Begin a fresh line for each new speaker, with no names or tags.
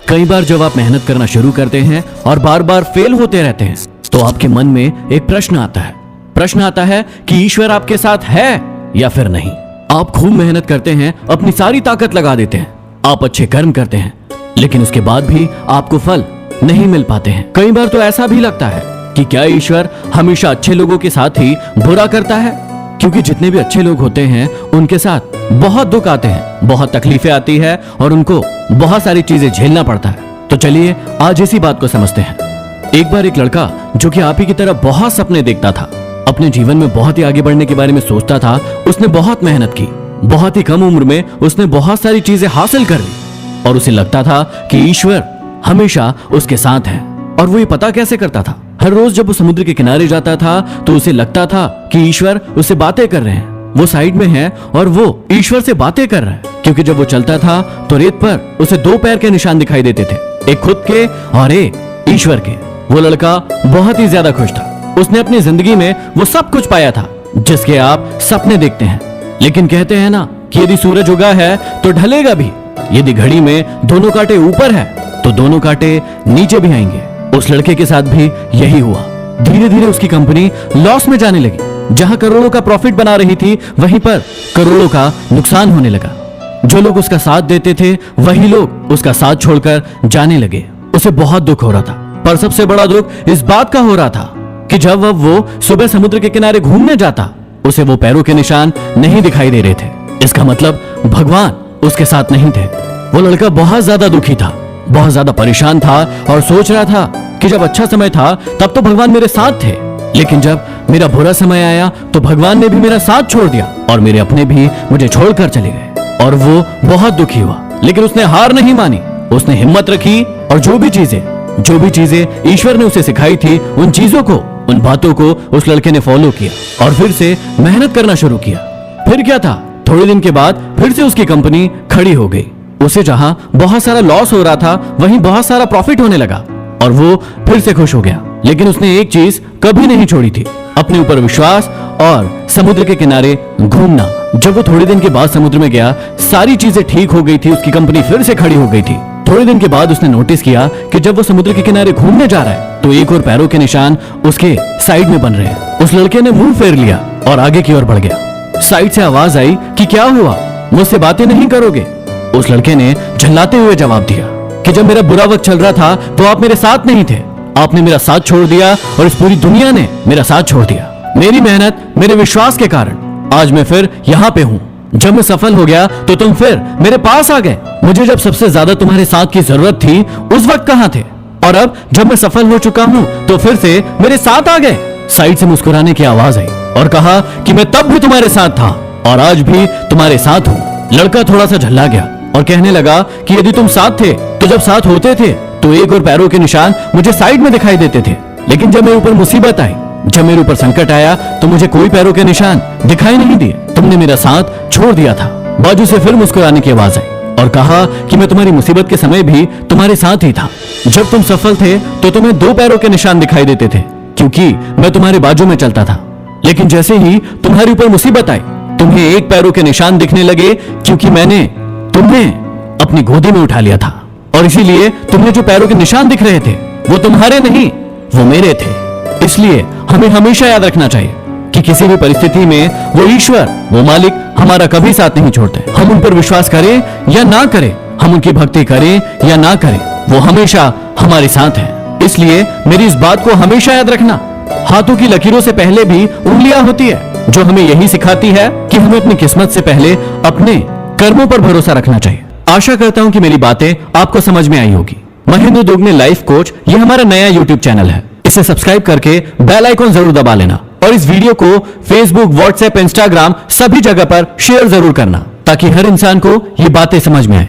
कई बार जब आप मेहनत करना शुरू करते हैं और बार बार फेल होते रहते हैं तो आपके मन में एक प्रश्न आता है कि ईश्वर आपके साथ है या फिर नहीं। आप खूब मेहनत करते हैं, अपनी सारी ताकत लगा देते हैं, आप अच्छे कर्म करते हैं, लेकिन उसके बाद भी आपको फल नहीं मिल पाते हैं। कई बार तो ऐसा भी लगता है कि क्या ईश्वर हमेशा अच्छे लोगों के साथ ही बुरा करता है, क्योंकि जितने भी अच्छे लोग होते हैं उनके साथ बहुत दुख आते हैं, बहुत तकलीफें आती है और उनको बहुत सारी चीजें झेलना पड़ता है। तो चलिए आज इसी बात को समझते हैं। एक बार एक लड़का जो कि आप ही की तरह बहुत सपने देखता था, अपने जीवन में बहुत ही आगे बढ़ने के बारे में सोचता था, उसने बहुत मेहनत की, बहुत ही कम उम्र में उसने बहुत सारी चीजें हासिल कर ली और उसे लगता था कि ईश्वर हमेशा उसके साथ है। और वो ये पता कैसे करता था? हर रोज जब वो समुद्र के किनारे जाता था तो उसे लगता था कि ईश्वर उससे बातें कर रहे हैं, वो साइड में है और वो ईश्वर से बातें कर रहा है। क्योंकि जब वो चलता था तो रेत पर उसे 2 पैर के निशान दिखाई देते थे, एक खुद के और एक ईश्वर के। वो लड़का बहुत ही ज्यादा खुश था, उसने अपनी जिंदगी में वो सब कुछ पाया था जिसके आप सपने देखते हैं। लेकिन कहते हैं ना कि यदि सूरज उगा है तो ढलेगा भी, यदि घड़ी में दोनों कांटे ऊपर है तो दोनों कांटे नीचे भी आएंगे। उस लड़के के साथ भी यही हुआ। धीरे धीरे उसकी कंपनी लॉस में जाने लगी। जहां करोड़ों का प्रॉफिट बना रही थी वहीं पर करोड़ों का नुकसान होने लगा। जो लोग उसका साथ देते थे वही लोग उसका साथ छोड़कर जाने लगे। उसे बहुत दुख हो रहा था, पर सबसे बड़ा दुख इस बात का हो रहा था कि जब वो सुबह समुद्र के किनारे घूमने जाता उसे वो पैरों के निशान नहीं दिखाई दे रहे थे। इसका मतलब भगवान उसके साथ नहीं थे। वो लड़का बहुत ज्यादा दुखी था, बहुत ज्यादा परेशान था और सोच रहा था कि जब अच्छा समय था तब तो भगवान मेरे साथ थे, लेकिन जब मेरा बुरा समय आया तो भगवान ने भी मेरा साथ छोड़ दिया और मेरे अपने भी मुझे छोड़कर चले गए। और वो बहुत दुखी हुआ, लेकिन उसने हार नहीं मानी, उसने हिम्मत रखी और जो भी चीजें ईश्वर ने उसे सिखाई थी उन चीजों को, उन बातों को उस लड़के ने फॉलो किया और फिर से मेहनत करना शुरू किया। फिर क्या था, थोड़े दिन के बाद फिर से उसकी कंपनी खड़ी हो गई। उसे जहां बहुत सारा लॉस हो रहा था वहीं बहुत सारा प्रॉफिट होने लगा और वो फिर से खुश हो गया। लेकिन उसने एक चीज कभी नहीं छोड़ी थी, अपने ऊपर विश्वास और समुद्र के किनारे घूमना। जब वो थोड़े दिन के बाद समुद्र में गया, सारी चीजें ठीक हो गई थी, उसकी कंपनी फिर से खड़ी हो गई थी। थोड़े दिन के बाद उसने नोटिस किया कि जब वो समुद्र के किनारे घूमने जा रहा है तो एक और पैरों के निशान उसके साइड में बन रहे हैं। उस लड़के ने मुंह फेर लिया और आगे की ओर बढ़ गया। साइड से आवाज आई कि क्या हुआ, मुझसे बातें नहीं करोगे? उस लड़के ने झल्लाते हुए जवाब दिया कि जब मेरा बुरा वक्त चल रहा था तो आप मेरे साथ नहीं थे, आपने मेरा साथ छोड़ दिया और इस पूरी दुनिया ने मेरा साथ छोड़ दिया। मेरी मेहनत, मेरे विश्वास के कारण आज मैं फिर यहाँ पे हूँ। जब मैं सफल हो गया तो तुम फिर मेरे पास आ गए। मुझे जब सबसे ज्यादा तुम्हारे साथ की जरूरत थी उस वक्त कहाँ थे, और अब जब मैं सफल हो चुका हूँ तो फिर से मेरे साथ आ गए। साइड से मुस्कुराने की आवाज आई और कहा कि मैं तब भी तुम्हारे साथ था और आज भी तुम्हारे साथ हूँ। लड़का थोड़ा सा झल्ला गया और कहने लगा कि यदि तुम साथ थे तो जब साथ होते थे तो एक और पैरों के निशान मुझे साइड में दिखाई देते थे, लेकिन जब मेरे ऊपर मुसीबत आई, जब मेरे ऊपर संकट आया तो मुझे कोई पैरों के निशान दिखाई नहीं दिए, तुमने मेरा साथ छोड़ दिया था। बाजू से फिर मुस्कुराने की आवाज आई और कहा कि मैं तुम्हारी मुसीबत के समय भी तुम्हारे साथ ही था। जब तुम सफल थे तो तुम्हें 2 पैरों के निशान दिखाई देते थे क्योंकि मैं तुम्हारे बाजू में चलता था, लेकिन जैसे ही तुम्हारे ऊपर मुसीबत आई तुम्हें 1 पैरों के निशान दिखने लगे क्योंकि मैंने तुम्हें अपनी गोदी में उठा लिया था और इसीलिए तुम्हें जो पैरों के निशान दिख रहे थे वो तुम्हारे नहीं, वो मेरे थे। इसलिए हमें हमेशा याद रखना चाहिए कि किसी भी परिस्थिति में वो ईश्वर, वो मालिक हमारा कभी साथ नहीं छोड़ते। हम उन पर विश्वास करें या ना करें, हम उनकी भक्ति करें या ना करें, वो हमेशा हमारे साथ है। इसलिए मेरी इस बात को हमेशा याद रखना। हाथों की लकीरों से पहले भी उंगलियां होती है जो हमें यही सिखाती है कि हमें अपनी किस्मत से पहले अपने कर्मों पर भरोसा रखना चाहिए। आशा करता हूं कि मेरी बातें आपको समझ में आई होगी। महेंद्र दुग्ने लाइफ कोच, ये हमारा नया यूट्यूब चैनल है, इसे सब्सक्राइब करके बेल आइकॉन जरूर दबा लेना और इस वीडियो को फेसबुक, व्हाट्सएप, इंस्टाग्राम सभी जगह पर शेयर जरूर करना ताकि हर इंसान को ये बातें समझ में आए।